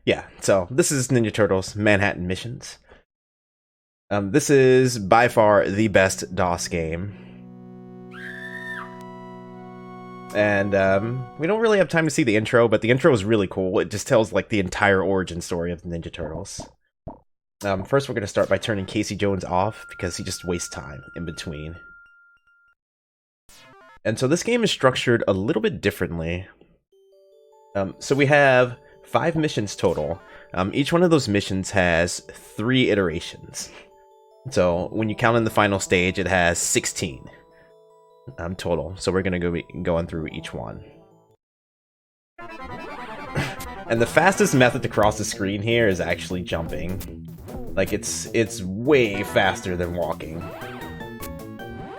Yeah, so this is Ninja Turtles Manhattan Missions. This is by far the best DOS game. And we don't really have time to see the intro, but the intro is really cool. It just tells like the entire origin story of the Ninja Turtles. First we're going to start by turning Casey Jones off, because he just wastes time in between. And so this game is structured a little bit differently. So we have 5 missions total. Each one of those missions has 3 iterations. So when you count in the final stage, it has 16 total. So we're going to be going through each one. And the fastest method to cross the screen here is actually jumping. Like, it's way faster than walking.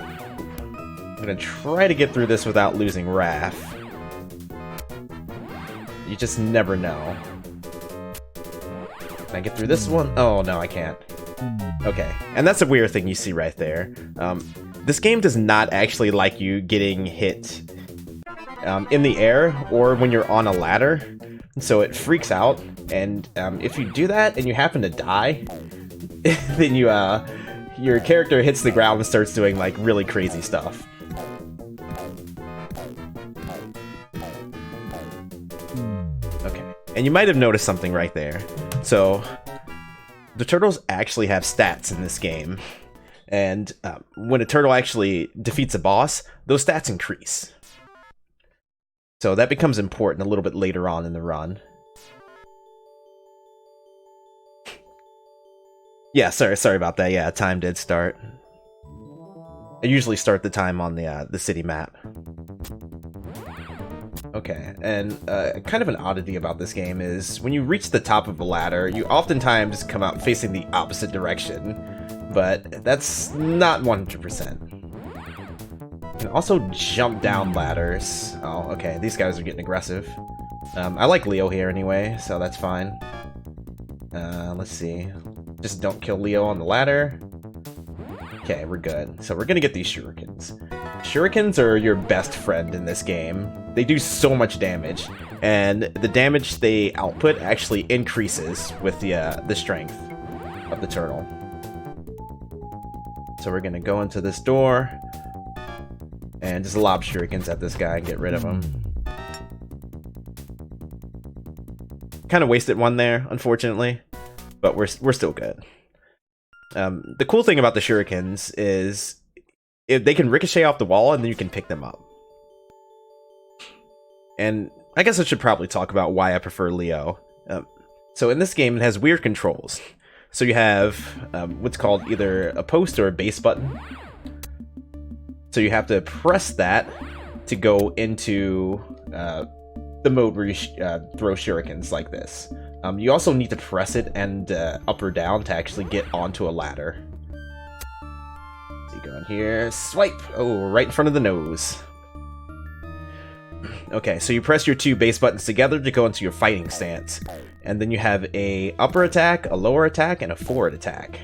I'm gonna try to get through this without losing Raph. You just never know. Can I get through this one? Oh, no, I can't. Okay, and that's a weird thing you see right there. This game does not actually like you getting hit in the air or when you're on a ladder. So it freaks out, and if you do that and you happen to die, then your character hits the ground and starts doing like really crazy stuff. Okay, and you might have noticed something right there. So the turtles actually have stats in this game, and when a turtle actually defeats a boss, those stats increase. So that becomes important a little bit later on in the run. Yeah, sorry about that. Yeah, time did start. I usually start the time on the city map. Okay, and kind of an oddity about this game is when you reach the top of a ladder, you oftentimes come out facing the opposite direction, but that's not 100%. You can also jump down ladders. Oh, okay, these guys are getting aggressive. I like Leo here anyway, so that's fine. Let's see. Just don't kill Leo on the ladder. Okay, we're good. So we're gonna get these shurikens. Shurikens are your best friend in this game. They do so much damage, and the damage they output actually increases with the strength of the turtle. So we're gonna go into this door and just lob shurikens at this guy and get rid of him. Kind of wasted one there, unfortunately, but we're still good. The cool thing about the shurikens is if they can ricochet off the wall and then you can pick them up. And I guess I should probably talk about why I prefer Leo. So in this game, it has weird controls. So you have what's called either a post or a base button. So you have to press that to go into the mode where you throw shurikens like this. You also need to press it and up or down to actually get onto a ladder. So you go in here, swipe! Oh, right in front of the nose. Okay, so you press your 2 base buttons together to go into your fighting stance. And then you have a upper attack, a lower attack, and a forward attack.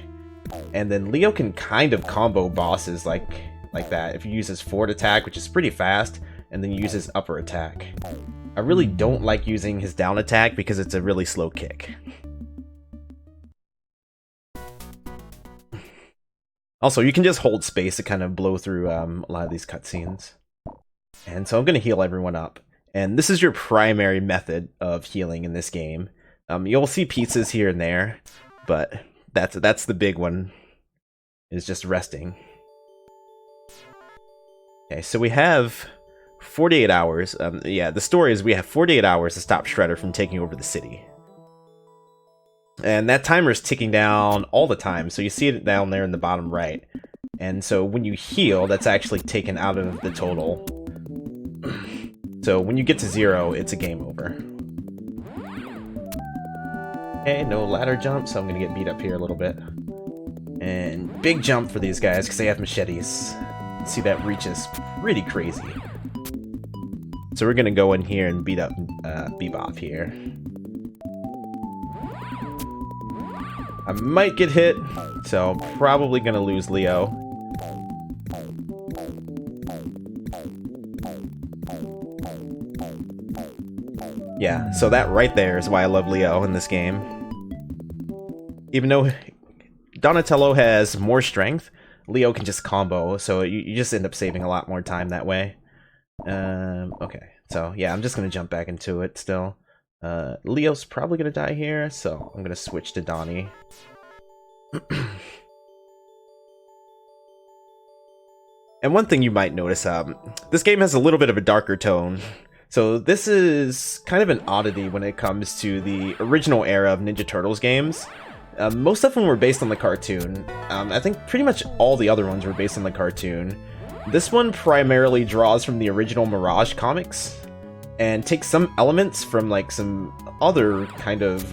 And then Leo can kind of combo bosses like that if you use his forward attack, which is pretty fast, and then you use his upper attack. I really don't like using his down attack because it's a really slow kick. Also, you can just hold space to kind of blow through a lot of these cutscenes. And so I'm going to heal everyone up. And this is your primary method of healing in this game. You'll see pieces here and there, but that's the big one, is just resting. Okay, so we have 48 hours. Yeah, the story is we have 48 hours to stop Shredder from taking over the city. And that timer is ticking down all the time, so you see it down there in the bottom right. And so when you heal, that's actually taken out of the total. So when you get to 0, it's a game over. Okay, no ladder jump, so I'm gonna get beat up here a little bit. And big jump for these guys, because they have machetes. See, that reach is pretty crazy. So we're gonna go in here and beat up Bebop here. I might get hit, so probably gonna lose Leo. Yeah, so that right there is why I love Leo in this game. Even though Donatello has more strength, Leo can just combo, so you just end up saving a lot more time that way. Okay, so yeah, I'm just gonna jump back into it still. Leo's probably gonna die here, so I'm gonna switch to Donnie. And one thing you might notice, this game has a little bit of a darker tone. So this is kind of an oddity when it comes to the original era of Ninja Turtles games. Most of them were based on the cartoon. I think pretty much all the other ones were based on the cartoon. This one primarily draws from the original Mirage comics and takes some elements from like some other kind of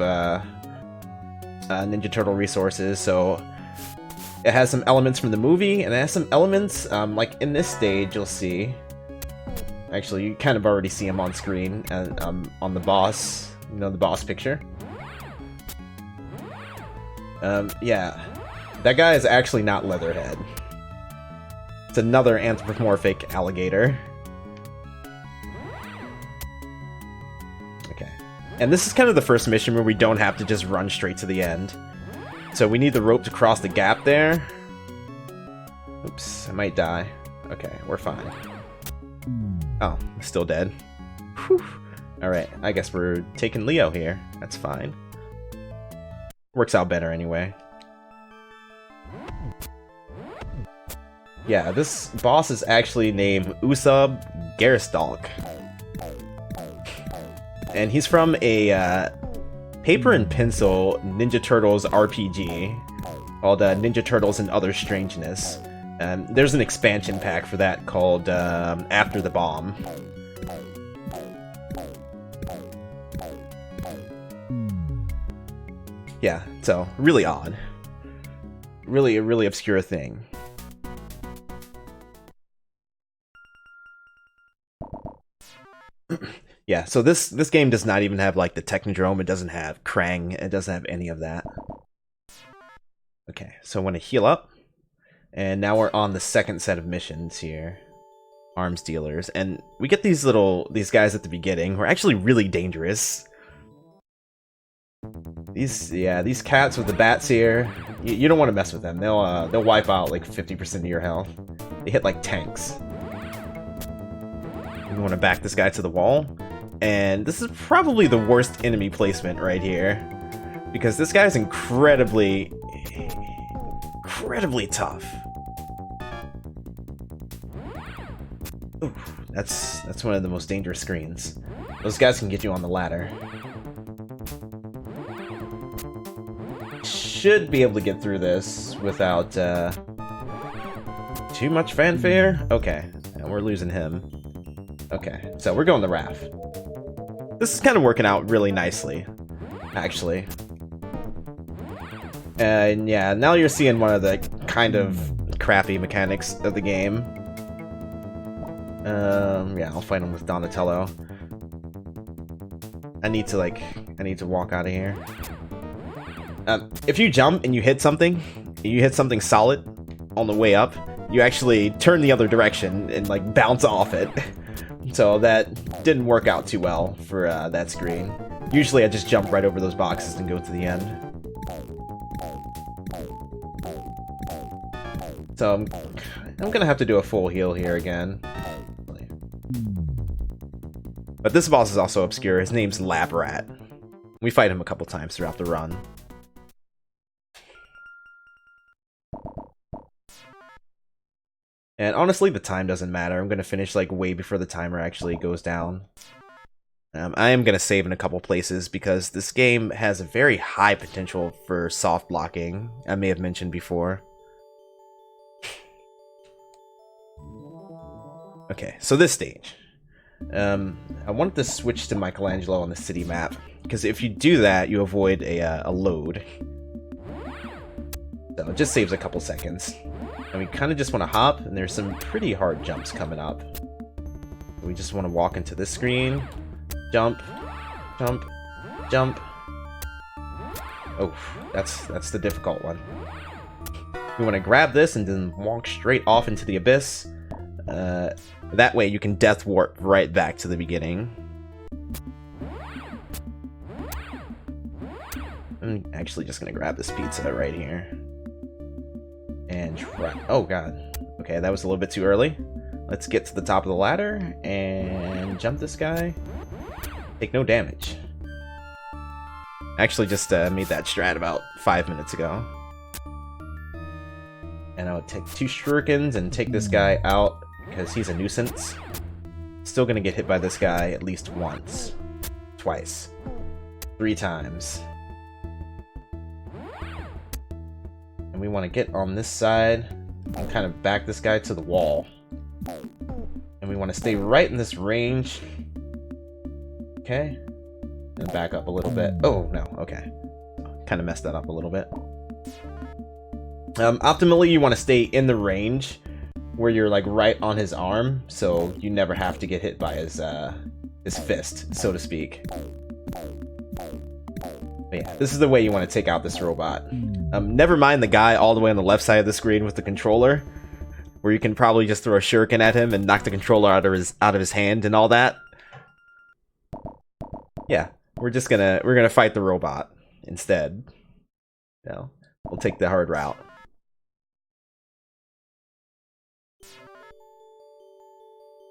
Ninja Turtle resources. So it has some elements from the movie, and it has some elements, like in this stage you'll see. Actually, you kind of already see him on screen, on the boss, you know, the boss picture. Yeah, that guy is actually not Leatherhead. It's another anthropomorphic alligator. Okay, and this is kind of the first mission where we don't have to just run straight to the end. So we need the rope to cross the gap there. Oops, I might die. Okay, we're fine. Oh, still dead. Whew. Alright, I guess we're taking Leo here. That's fine. Works out better anyway. Yeah, this boss is actually named Usab Gerstalk. And he's from a paper and pencil Ninja Turtles RPG called Ninja Turtles and Other Strangeness. There's an expansion pack for that called After the Bomb. Yeah, so really odd. Really a really obscure thing. Yeah, so this game does not even have like the Technodrome, it doesn't have Krang, it doesn't have any of that. Okay, so I want to heal up. And now we're on the second set of missions here. Arms dealers. And we get these guys at the beginning who are actually really dangerous. These cats with the bats here, you don't want to mess with them. They'll wipe out like 50% of your health. They hit like tanks. We want to back this guy to the wall. And this is probably the worst enemy placement right here, because this guy's incredibly tough. Ooh, that's one of the most dangerous screens. Those guys can get you on the ladder. Should be able to get through this without too much fanfare. Okay, and we're losing him. Okay, so we're going the raft. This is kind of working out really nicely, actually. And yeah, now you're seeing one of the kind of crappy mechanics of the game. Yeah, I'll fight him with Donatello. I need to walk out of here. If you jump and you hit something solid on the way up, you actually turn the other direction and like bounce off it. So that didn't work out too well for that screen. Usually I just jump right over those boxes and go to the end. So I'm gonna have to do a full heal here again. But this boss is also obscure. His name's Lab Rat. We fight him a couple times throughout the run. And honestly, the time doesn't matter. I'm gonna finish like way before the timer actually goes down. I am gonna save in a couple places because this game has a very high potential for soft blocking. I may have mentioned before. Okay, so this stage. I wanted to switch to Michelangelo on the city map, because if you do that, you avoid a load. So it just saves a couple seconds. And we kind of just want to hop, and there's some pretty hard jumps coming up. We just want to walk into this screen. Jump, jump, jump. Oh, that's the difficult one. We want to grab this and then walk straight off into the abyss. That way you can death warp right back to the beginning. I'm actually just gonna grab this pizza right here. And try... Oh god. Okay, that was a little bit too early. Let's get to the top of the ladder and jump this guy. Take no damage. I actually just made that strat about 5 minutes ago. And I would take 2 shurikens and take this guy out because he's a nuisance. Still gonna get hit by this guy at least once. Twice. 3 times. And we want to get on this side and kind of back this guy to the wall. And we want to stay right in this range. Okay. And back up a little bit. Oh, no. Okay. Kind of messed that up a little bit. Optimally, you want to stay in the range where you're like right on his arm, so you never have to get hit by his fist, so to speak. But yeah, this is the way you want to take out this robot. Never mind the guy all the way on the left side of the screen with the controller, where you can probably just throw a shuriken at him and knock the controller out of his hand and all that. Yeah, we're gonna fight the robot instead. No, we'll take the hard route.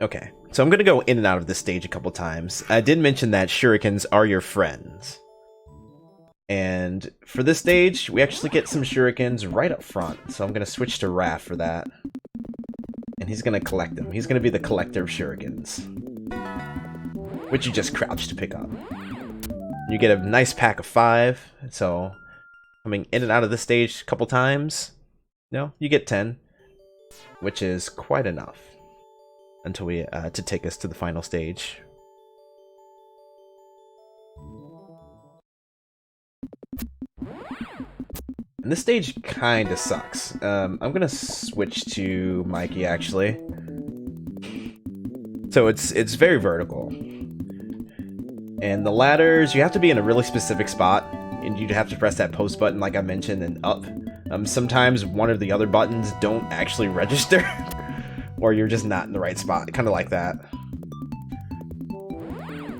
Okay, so I'm gonna go in and out of this stage a couple times. I did mention that shurikens are your friends. And for this stage, we actually get some shurikens right up front, so I'm gonna switch to Raph for that. And he's gonna collect them. He's gonna be the collector of shurikens, which you just crouch to pick up. You get a nice pack of 5, so coming in and out of this stage a couple times, you get 10, which is quite enough until we to take us to the final stage. And this stage kinda sucks. I'm gonna switch to Mikey actually. So it's very vertical. And the ladders, you have to be in a really specific spot, and you'd have to press that post button like I mentioned and up. Sometimes one or the other buttons don't actually register, or you're just not in the right spot, kind of like that.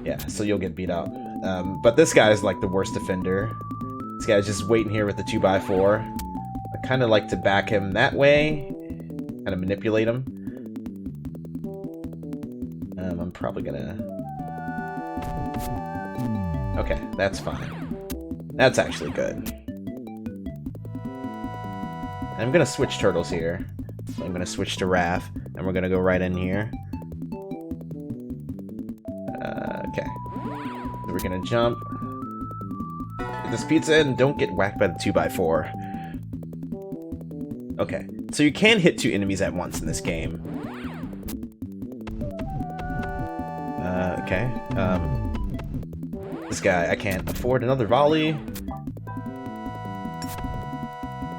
Yeah, so you'll get beat up. But this guy is like the worst offender. This guy's just waiting here with the 2x4. I kind of like to back him that way, kind of manipulate him. I'm probably gonna... Okay, that's fine. That's actually good. And I'm gonna switch turtles here. So I'm gonna switch to Raph, and we're gonna go right in here. Okay. So we're gonna jump. Get this pizza and don't get whacked by the 2x4. Okay, so you can hit 2 enemies at once in this game. Okay. This guy, I can't afford another volley.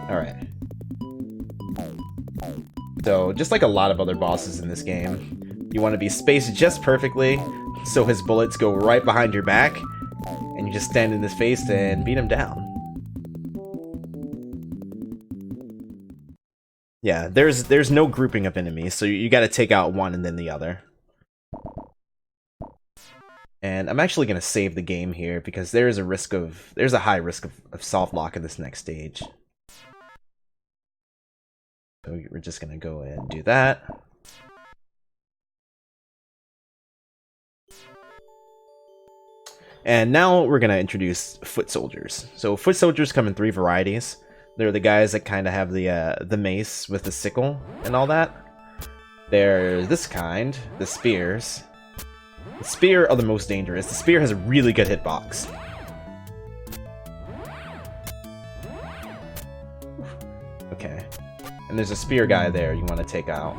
Alright. So, just like a lot of other bosses in this game, you want to be spaced just perfectly, so his bullets go right behind your back, and you just stand in his face and beat him down. Yeah, there's no grouping of enemies, so you gotta take out one and then the other. And I'm actually gonna save the game here because there's a high risk of soft lock in this next stage. So we're just gonna go ahead and do that. And now we're gonna introduce foot soldiers. So foot soldiers come in 3 varieties. They're the guys that kind of have the mace with the sickle and all that. They're this kind, the spears. The spear are the most dangerous. The spear has a really good hitbox. Okay. And there's a spear guy there you want to take out.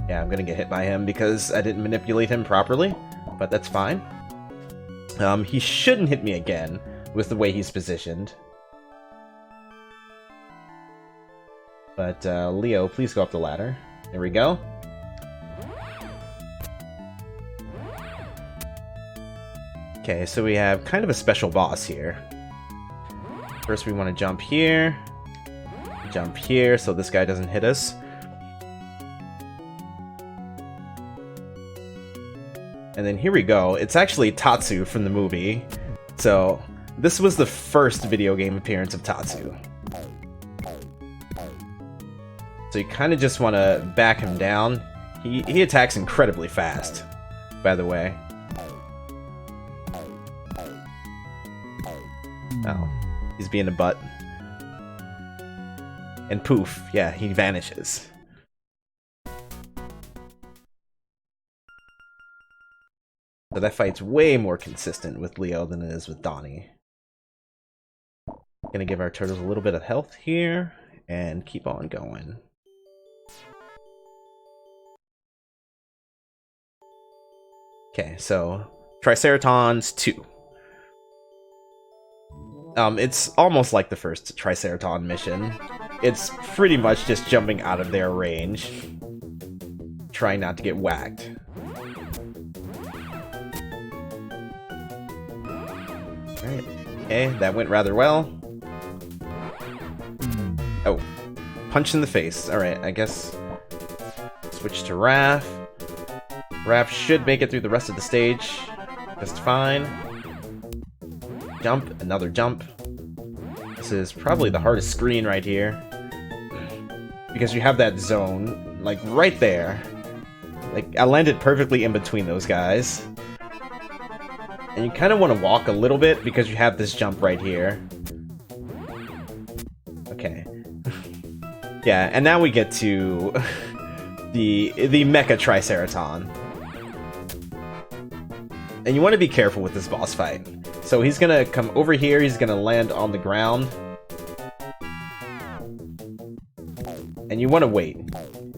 Yeah, I'm gonna get hit by him because I didn't manipulate him properly, but that's fine. He shouldn't hit me again with the way he's positioned. But, Leo, please go up the ladder. There we go. Okay, so we have kind of a special boss here. First we want to jump here, so this guy doesn't hit us. And then here we go. It's actually Tatsu from the movie. So This was the first video game appearance of Tatsu. So you kind of just want to back him down. He attacks incredibly fast, by the way. Oh, he's being a butt. And poof, yeah, he vanishes. So that fight's way more consistent with Leo than it is with Donnie. Gonna give our turtles a little bit of health here, and keep on going. Okay, so Triceratons 2. It's almost like the first Triceraton mission. It's pretty much just jumping out of their range, trying not to get whacked. Alright, okay, that went rather well. Oh, punch in the face. Alright, I guess switch to Raph. Raph should make it through the rest of the stage just fine. Jump, another jump. This is probably the hardest screen right here, because you have that zone, like, right there. Like, I landed perfectly in between those guys. And you kind of want to walk a little bit, because you have this jump right here. Okay. Yeah, and now we get to the Mecha Triceraton. And you want to be careful with this boss fight. So he's gonna come over here, he's gonna land on the ground. And you want to wait.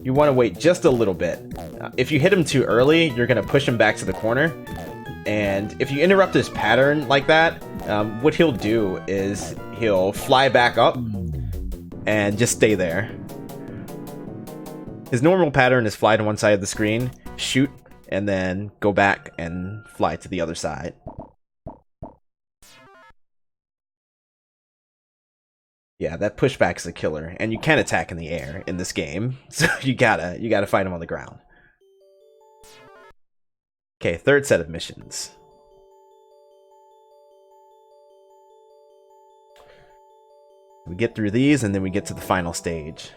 You want to wait just a little bit. If you hit him too early, you're gonna push him back to the corner. And if you interrupt his pattern like that, what he'll do is he'll fly back up and just stay there. His normal pattern is fly to one side of the screen, shoot, and then go back and fly to the other side. Yeah, that pushback is a killer, and you can attack in the air in this game, so you gotta fight him on the ground. Okay, third set of missions. We get through these, and then we get to the final stage.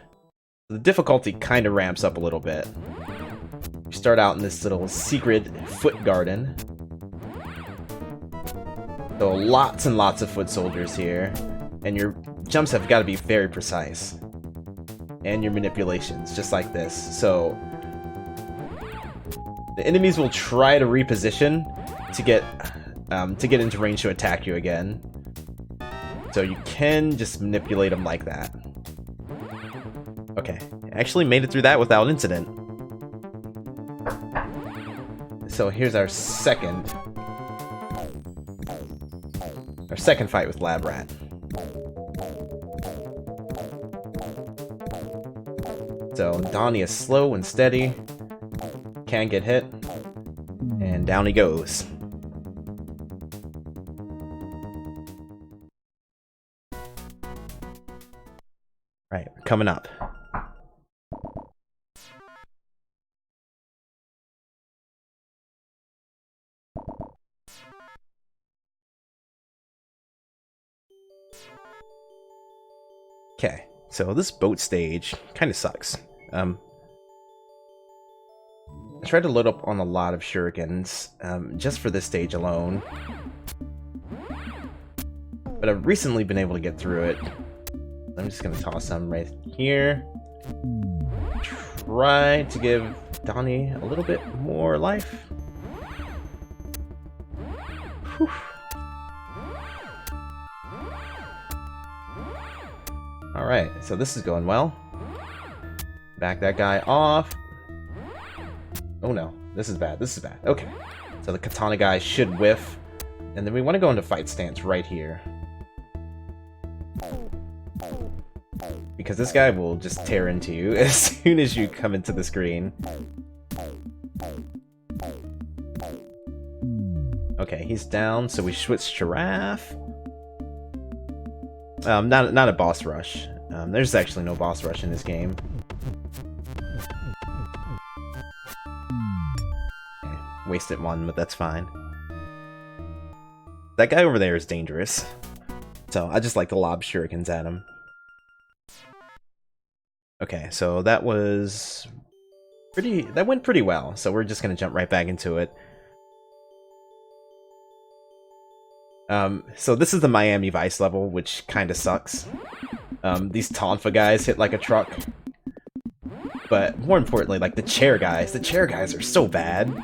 The difficulty kind of ramps up a little bit. You start out in this little secret foot garden. So lots and lots of foot soldiers here, and your jumps have got to be very precise. And your manipulations, just like this. So the enemies will try to reposition to get into range to attack you again. So you can just manipulate them like that. Okay, I actually made it through that without incident. So here's our second fight with Lab Rat. So Donnie is slow and steady, can't get hit, and down he goes. Right, coming up. Okay, so this boat stage kind of sucks. I tried to load up on a lot of shurikens just for this stage alone, but I've recently been able to get through it. I'm just gonna toss some right here. Try to give Donnie a little bit more life. Whew. Alright, so this is going well. Back that guy off. Oh no, this is bad, this is bad. Okay, so the katana guy should whiff. And then we want to go into fight stance right here. Because this guy will just tear into you as soon as you come into the screen. Okay, he's down, so we switch Giraffe. Not a boss rush. There's actually no boss rush in this game. Okay, wasted one, but that's fine. That guy over there is dangerous. So I just like to lob shurikens at him. Okay, so that was that went pretty well. So we're just gonna jump right back into it. So this is the Miami Vice level, which kind of sucks. These Tonfa guys hit like a truck. But more importantly, like the chair guys are so bad.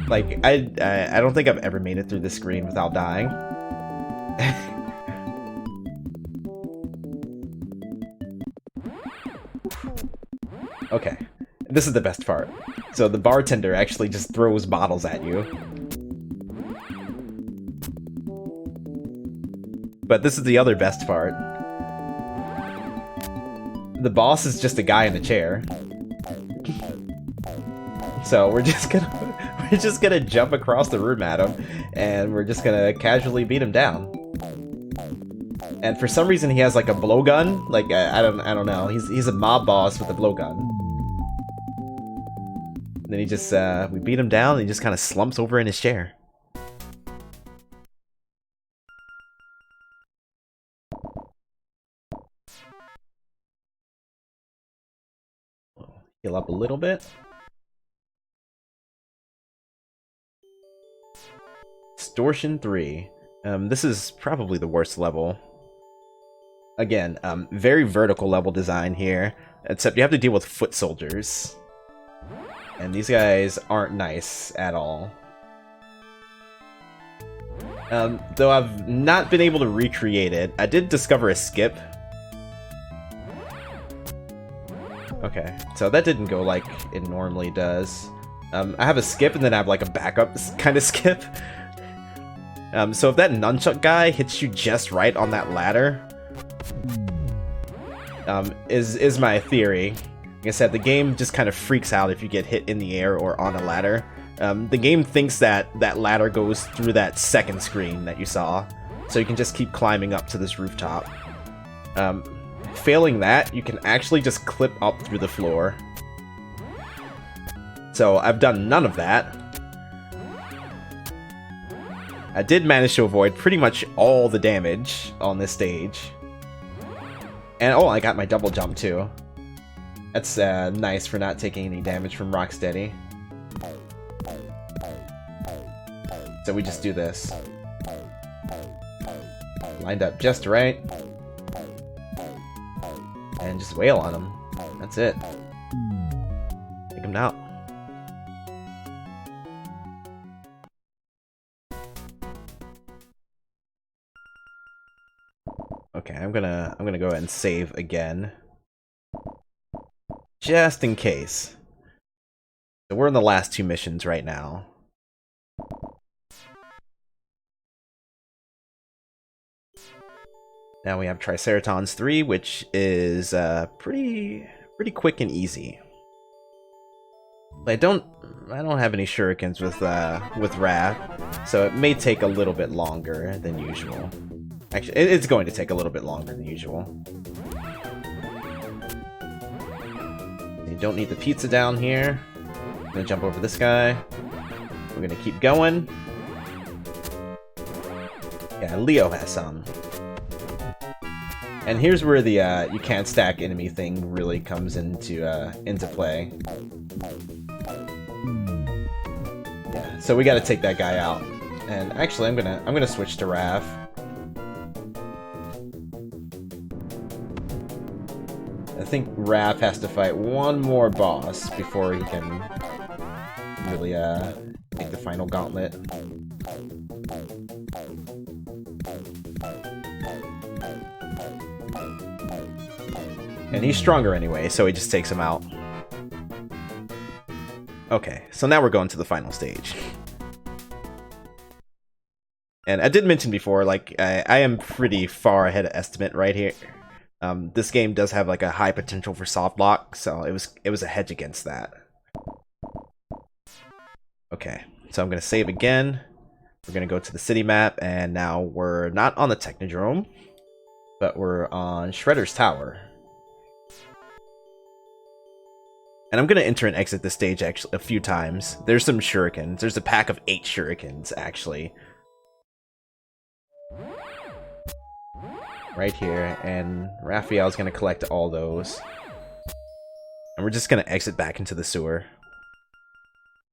Like, I don't think I've ever made it through this screen without dying. Okay, this is the best part. So the bartender actually just throws bottles at you. But this is the other best part. The boss is just a guy in a chair. So we're just gonna jump across the room at him, and we're just gonna casually beat him down. And for some reason he has like a blowgun. Like I don't know. He's a mob boss with a blowgun. And then he just we beat him down and he just kind of slumps over in his chair. Heal up a little bit. Extortion 3. This is probably the worst level. Again, very vertical level design here, except you have to deal with foot soldiers. And these guys aren't nice at all. Though I've not been able to recreate it, I did discover a skip. Okay, so that didn't go like it normally does. I have a skip and then I have like a backup kind of skip. So if that nunchuck guy hits you just right on that ladder, is my theory. Like I said, the game just kind of freaks out if you get hit in the air or on a ladder. The game thinks that that ladder goes through that second screen that you saw, so you can just keep climbing up to this rooftop. Failing that, you can actually just clip up through the floor. So I've done none of that. I did manage to avoid pretty much all the damage on this stage. And oh, I got my double jump too. That's nice for not taking any damage from Rocksteady. So we just do this. Lined up just right. And just wail on him. That's it. Take him out. Okay, I'm gonna go ahead and save again. Just in case. So we're in the last two missions right now. Now we have Triceratons 3, which is pretty quick and easy. I don't have any shurikens with Wrath, so it may take a little bit longer than usual. Actually, it's going to take a little bit longer than usual. You don't need the pizza down here. I'm gonna jump over this guy. We're gonna keep going. Yeah, Leo has some. And here's where the you can't stack enemy thing really comes into play. Yeah, so we got to take that guy out. And actually, I'm gonna switch to Raph. I think Raph has to fight one more boss before he can really take the final gauntlet. And he's stronger anyway, so he just takes him out. Okay, so now we're going to the final stage. And I did mention before, like, I am pretty far ahead of estimate right here. This game does have like a high potential for soft lock, so it was a hedge against that. Okay, so I'm gonna save again. We're gonna go to the city map, and now we're not on the Technodrome, but we're on Shredder's Tower. And I'm gonna enter and exit this stage actually a few times. There's some shurikens. There's a pack of 8 shurikens actually. right here, and Raphael's gonna collect all those. And we're just gonna exit back into the sewer.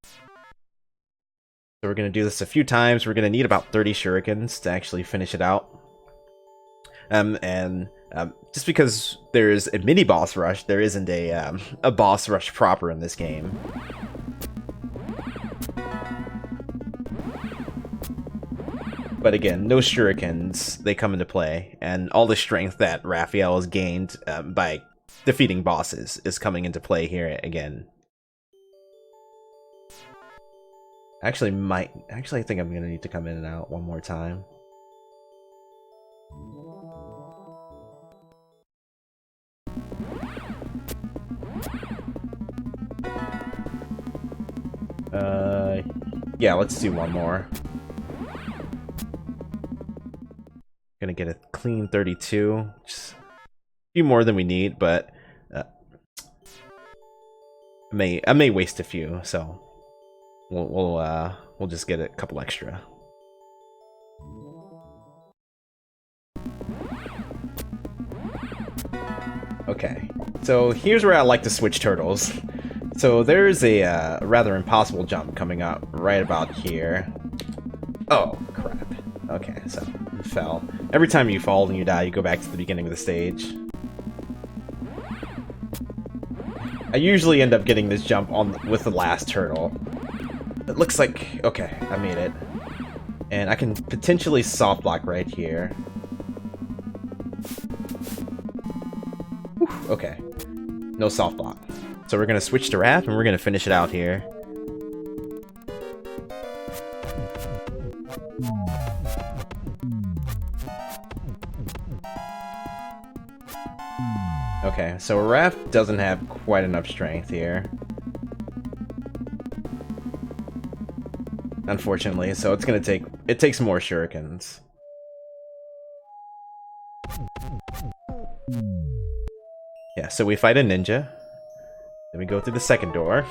So we're gonna do this a few times. We're gonna need about 30 shurikens to actually finish it out. Just because there's a mini boss rush, there isn't a boss rush proper in this game. But again, no shurikens, they come into play, and all the strength that Raphael has gained by defeating bosses is coming into play here again. Actually, I think I'm gonna need to come in and out one more time. Yeah, let's do one more. Gonna get a clean 32, just a few more than we need, but I may waste a few, so we'll just get a couple extra. Okay, so here's where I like to switch turtles. So there's a rather impossible jump coming up right about here. Oh, crap. Okay, so you fell. Every time you fall and you die, you go back to the beginning of the stage. I usually end up getting this jump with the last turtle. It looks like... okay, I made it. And I can potentially soft block right here. Whew, okay. No soft block. So we're gonna switch to Raph and we're gonna finish it out here. Okay, so Raph doesn't have quite enough strength here. Unfortunately, so it's gonna take... it takes more shurikens. Yeah, so we fight a ninja. Then we go through the second door.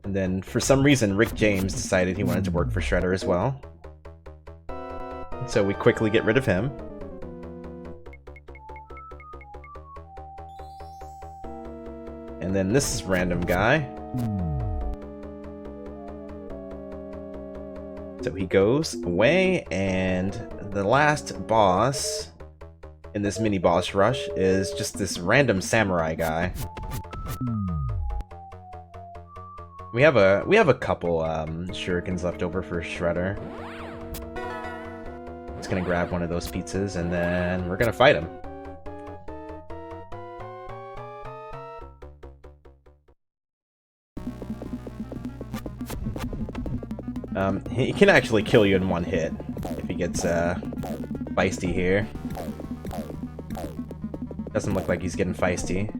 And then, for some reason, Rick James decided he wanted to work for Shredder as well. So we quickly get rid of him. And then this random guy. So he goes away, and the last boss in this mini boss rush is just this random samurai guy. We have a couple shurikens left over for Shredder. Just gonna grab one of those pizzas and then we're gonna fight him. He can actually kill you in one hit if he gets feisty here. Doesn't look like he's getting feisty.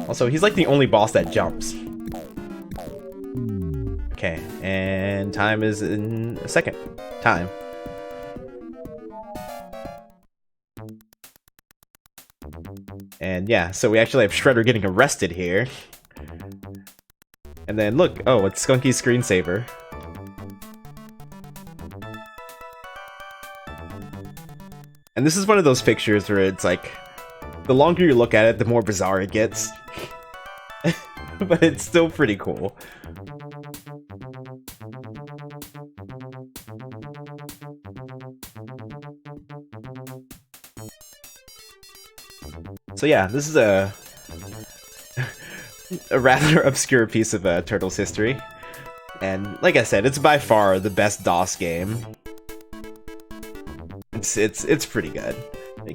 Also, he's like the only boss that jumps. Okay, and time is in a second. Time. And yeah, so we actually have Shredder getting arrested here. And then look, oh, it's Skunky's screensaver. And this is one of those pictures where it's like, the longer you look at it, the more bizarre it gets. But it's still pretty cool. So yeah, this is a rather obscure piece of Turtles history. And like I said, it's by far the best DOS game. It's pretty good.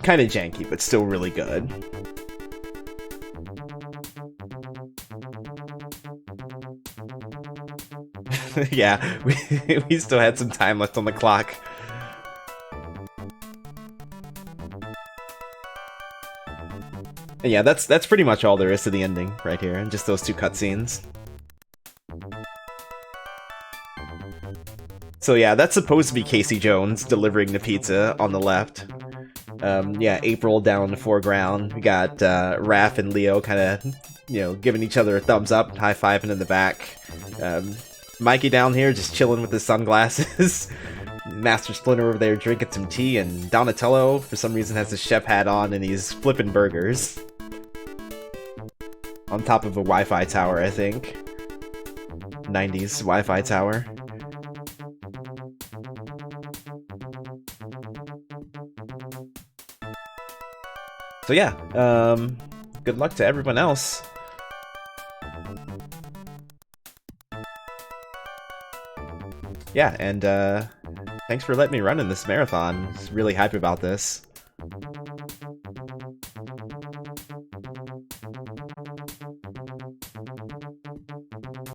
Kind of janky, but still really good. Yeah, we still had some time left on the clock. And yeah, that's pretty much all there is to the ending right here, and just those two cutscenes. So yeah, that's supposed to be Casey Jones delivering the pizza on the left. Yeah, April down in the foreground. We got Raph and Leo kind of you know, giving each other a thumbs up, high-fiving in the back. Mikey down here just chilling with his sunglasses. Master Splinter over there drinking some tea, and Donatello, for some reason, has his chef hat on and he's flipping burgers. On top of a Wi-Fi tower, I think. 90s Wi-Fi tower. So yeah, good luck to everyone else. Yeah, and thanks for letting me run in this marathon. I was really hype about this.